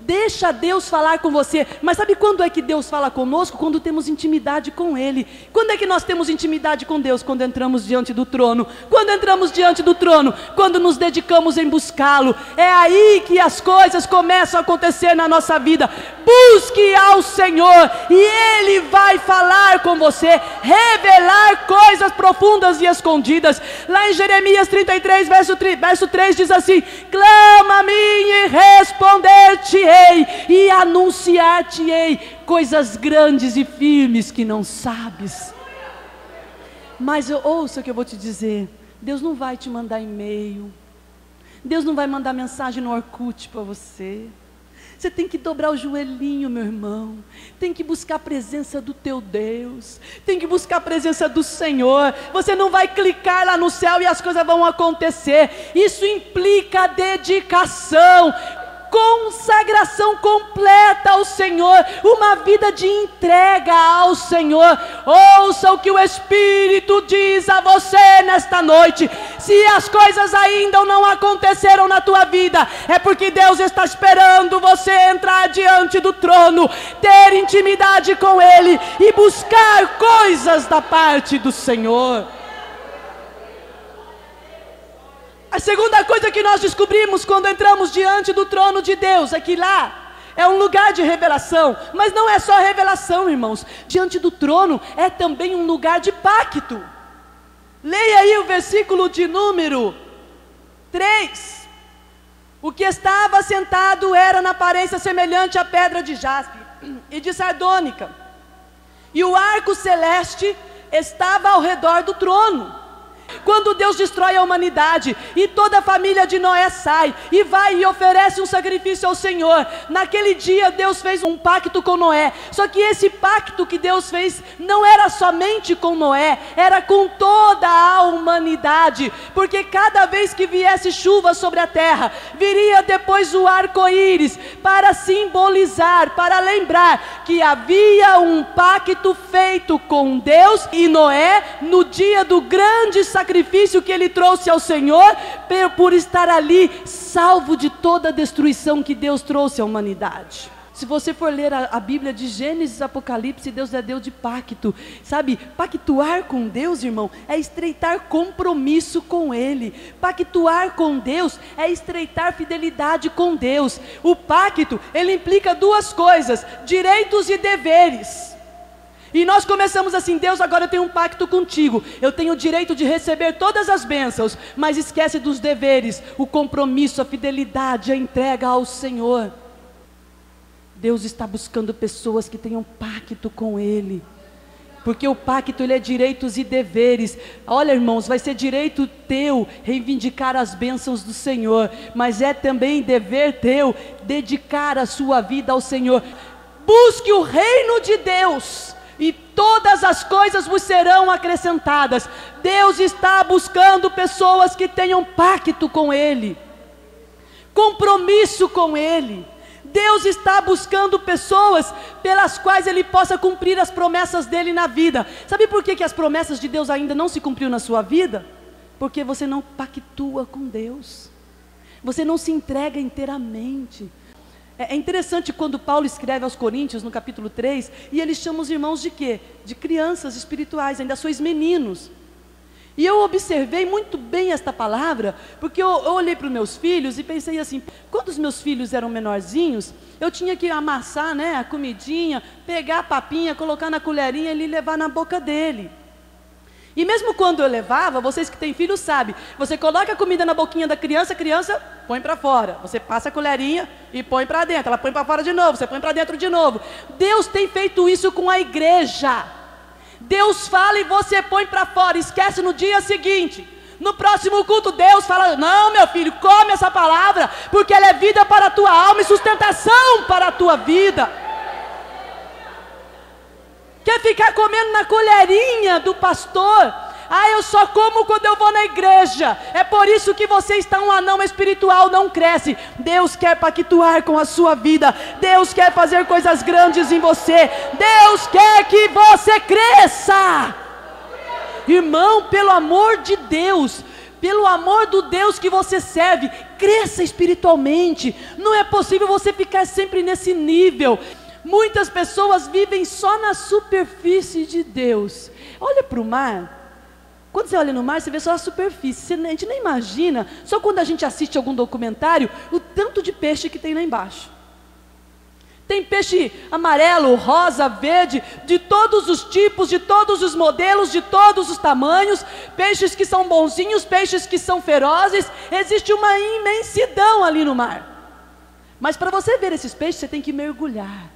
Deixa Deus falar com você. Mas sabe quando é que Deus fala conosco? Quando temos intimidade com Ele. Quando é que nós temos intimidade com Deus? Quando entramos diante do trono. Quando entramos diante do trono, quando nos dedicamos em buscá-lo. É aí que as coisas começam a acontecer na nossa vida. Busque ao Senhor e Ele vai falar com você, revelar coisas profundas e escondidas. Lá em Jeremias 33, verso 3 diz assim: clama a mim e responder-te-ei e anunciar-te-ei coisas grandes e firmes que não sabes. Mas ouça o que eu vou te dizer. Deus não vai te mandar e-mail, Deus não vai mandar mensagem no Orkut para você. Você tem que dobrar o joelhinho, meu irmão. Tem que buscar a presença do teu Deus. Tem que buscar a presença do Senhor. Você não vai clicar lá no céu e as coisas vão acontecer. Isso implica dedicação, consagração completa ao Senhor, uma vida de entrega ao Senhor. Ouça o que o Espírito diz a você nesta noite. Se as coisas ainda não aconteceram na tua vida, é porque Deus está esperando você entrar diante do trono, ter intimidade com Ele e buscar coisas da parte do Senhor. A segunda coisa que nós descobrimos quando entramos diante do trono de Deus é que lá é um lugar de revelação. Mas não é só revelação, irmãos. Diante do trono é também um lugar de pacto. Leia aí o versículo de número 3. O que estava sentado era na aparência semelhante à pedra de jaspe e de sardônica, e o arco celeste estava ao redor do trono. Quando Deus destrói a humanidade e toda a família de Noé sai e vai e oferece um sacrifício ao Senhor, naquele dia Deus fez um pacto com Noé. Só que esse pacto que Deus fez não era somente com Noé, era com toda a humanidade, porque cada vez que viesse chuva sobre a terra, viria depois o arco-íris para simbolizar, para lembrar que havia um pacto feito com Deus e Noé no dia do grande sacrifício que ele trouxe ao Senhor, por estar ali salvo de toda a destruição que Deus trouxe à humanidade. Se você for ler a Bíblia de Gênesis, Apocalipse, Deus é Deus de pacto, sabe? Pactuar com Deus, irmão, é estreitar compromisso com Ele. Pactuar com Deus é estreitar fidelidade com Deus. O pacto, ele implica duas coisas: direitos e deveres. E nós começamos assim: Deus, agora eu tenho um pacto contigo, eu tenho o direito de receber todas as bênçãos, mas esquece dos deveres, o compromisso, a fidelidade, a entrega ao Senhor. Deus está buscando pessoas que tenham pacto com Ele, porque o pacto, ele é direitos e deveres. Olha, irmãos, vai ser direito teu reivindicar as bênçãos do Senhor, mas é também dever teu dedicar a sua vida ao Senhor. Busque o reino de Deus e todas as coisas vos serão acrescentadas. Deus está buscando pessoas que tenham pacto com Ele, compromisso com Ele. Deus está buscando pessoas pelas quais Ele possa cumprir as promessas dEle na vida. Sabe por que as promessas de Deus ainda não se cumpriram na sua vida? Porque você não pactua com Deus, você não se entrega inteiramente. É interessante quando Paulo escreve aos Coríntios, no capítulo 3, e ele chama os irmãos de quê? De crianças espirituais, ainda sois meninos. E eu observei muito bem esta palavra, porque eu olhei para os meus filhos e pensei assim: quando os meus filhos eram menorzinhos, eu tinha que amassar, né, a comidinha, pegar a papinha, colocar na colherinha e levar na boca dele. E mesmo quando eu levava, vocês que têm filhos sabem, você coloca a comida na boquinha da criança, a criança põe para fora, você passa a colherinha e põe para dentro, ela põe para fora de novo, você põe para dentro de novo. Deus tem feito isso com a igreja. Deus fala e você põe para fora, esquece no dia seguinte. No próximo culto Deus fala: não, meu filho, come essa palavra, porque ela é vida para a tua alma e sustentação para a tua vida. Quer ficar comendo na colherinha do pastor? Ah, eu só como quando eu vou na igreja. É por isso que você está um anão espiritual, não cresce. Deus quer pactuar com a sua vida. Deus quer fazer coisas grandes em você. Deus quer que você cresça. Irmão, pelo amor de Deus, pelo amor do Deus que você serve, cresça espiritualmente. Não é possível você ficar sempre nesse nível. Muitas pessoas vivem só na superfície de Deus. Olha para o mar. Quando você olha no mar, você vê só a superfície. A gente nem imagina, só quando a gente assiste algum documentário, o tanto de peixe que tem lá embaixo. Tem peixe amarelo, rosa, verde, de todos os tipos, de todos os modelos, de todos os tamanhos. Peixes que são bonzinhos, peixes que são ferozes. Existe uma imensidão ali no mar. Mas para você ver esses peixes, você tem que mergulhar.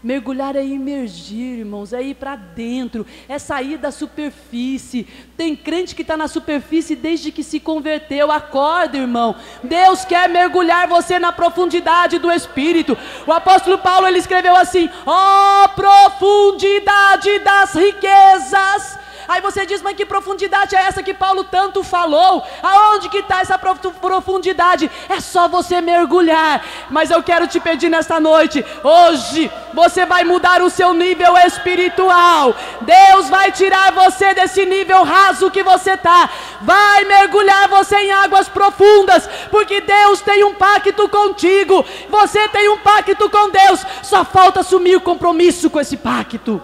Mergulhar é imergir, irmãos, é ir para dentro, é sair da superfície. Tem crente que está na superfície desde que se converteu. Acorda, irmão. Deus quer mergulhar você na profundidade do Espírito. O apóstolo Paulo, ele escreveu assim: ó profundidade das riquezas. Aí você diz, mas que profundidade é essa que Paulo tanto falou? Aonde que está essa profundidade? É só você mergulhar. Mas eu quero te pedir nesta noite, hoje, você vai mudar o seu nível espiritual. Deus vai tirar você desse nível raso que você está. Vai mergulhar você em águas profundas, porque Deus tem um pacto contigo. Você tem um pacto com Deus. Só falta assumir o compromisso com esse pacto.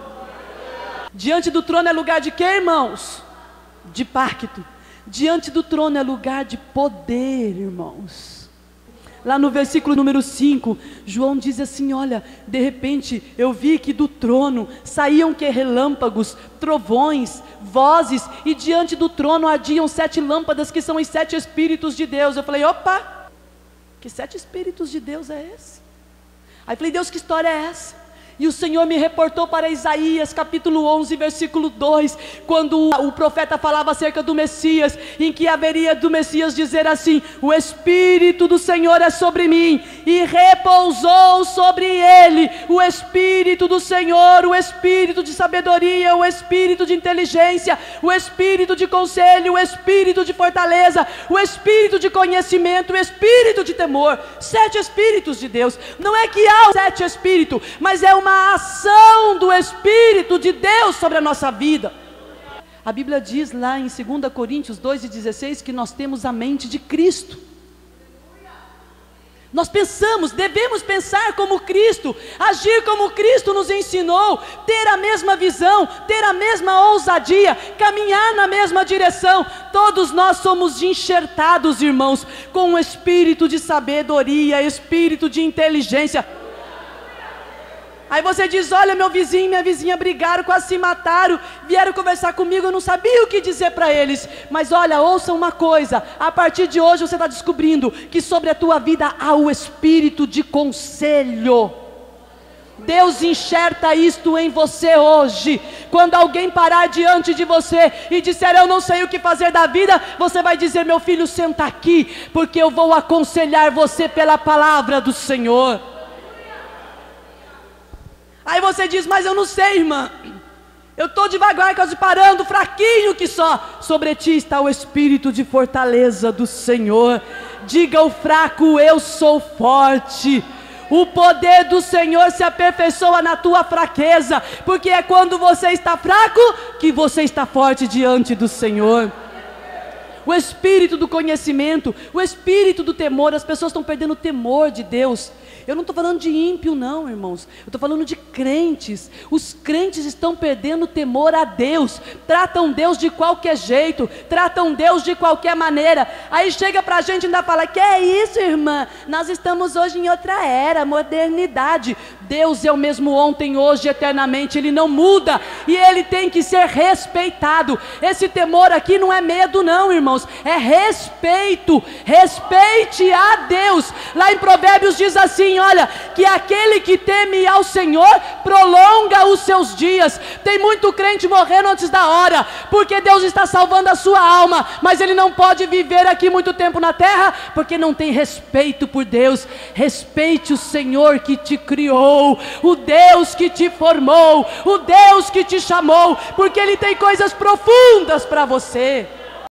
Diante do trono é lugar de quê, irmãos? De pacto. Diante do trono é lugar de poder, irmãos. Lá no versículo número 5, João diz assim: olha, de repente eu vi que do trono saíam que relâmpagos, trovões, vozes, e diante do trono ardiam 7 lâmpadas, que são os 7 Espíritos de Deus. Eu falei, opa, que 7 Espíritos de Deus é esse? Aí eu falei, Deus, que história é essa? E o Senhor me reportou para Isaías capítulo 11, versículo 2, quando o profeta falava acerca do Messias, em que haveria do Messias dizer assim: o Espírito do Senhor é sobre mim, e repousou sobre ele o Espírito do Senhor, o Espírito de sabedoria, o Espírito de inteligência, o Espírito de conselho, o Espírito de fortaleza, o Espírito de conhecimento, o Espírito de temor. 7 Espíritos de Deus. Não é que há 7 Espíritos, mas é uma ação do Espírito de Deus sobre a nossa vida. A Bíblia diz lá em 2 Coríntios 2:16 que nós temos a mente de Cristo. Nós pensamos, devemos pensar como Cristo, agir como Cristo nos ensinou, ter a mesma visão, ter a mesma ousadia, caminhar na mesma direção. Todos nós somos enxertados, irmãos, com um espírito de sabedoria, espírito de inteligência. Aí você diz, olha, meu vizinho e minha vizinha brigaram, quase se mataram, vieram conversar comigo, eu não sabia o que dizer para eles. Mas olha, ouça uma coisa, a partir de hoje você está descobrindo que sobre a tua vida há o espírito de conselho. Deus enxerta isto em você hoje. Quando alguém parar diante de você e disser, eu não sei o que fazer da vida, você vai dizer, meu filho, senta aqui, porque eu vou aconselhar você pela palavra do Senhor. Aí você diz, mas eu não sei, irmã, eu estou devagar, quase parando, fraquinho que só. Sobre ti está o espírito de fortaleza do Senhor. Diga ao fraco, eu sou forte. O poder do Senhor se aperfeiçoa na tua fraqueza, porque é quando você está fraco que você está forte diante do Senhor. O espírito do conhecimento, o espírito do temor. As pessoas estão perdendo o temor de Deus. Eu não estou falando de ímpio não, irmãos, eu estou falando de crentes. Os crentes estão perdendo o temor a Deus, tratam Deus de qualquer jeito, tratam Deus de qualquer maneira. Aí chega para a gente e ainda fala, que é isso, irmã, nós estamos hoje em outra era, modernidade. Deus é o mesmo ontem, hoje, eternamente, Ele não muda, e Ele tem que ser respeitado. Esse temor aqui não é medo não, irmãos, é respeito. Respeite a Deus. Lá em Provérbios diz assim, olha, que aquele que teme ao Senhor prolonga os seus dias. Tem muito crente morrendo antes da hora, porque Deus está salvando a sua alma, mas ele não pode viver aqui muito tempo na terra, porque não tem respeito por Deus. Respeite o Senhor que te criou, o Deus que te formou, o Deus que te chamou, porque Ele tem coisas profundas para você.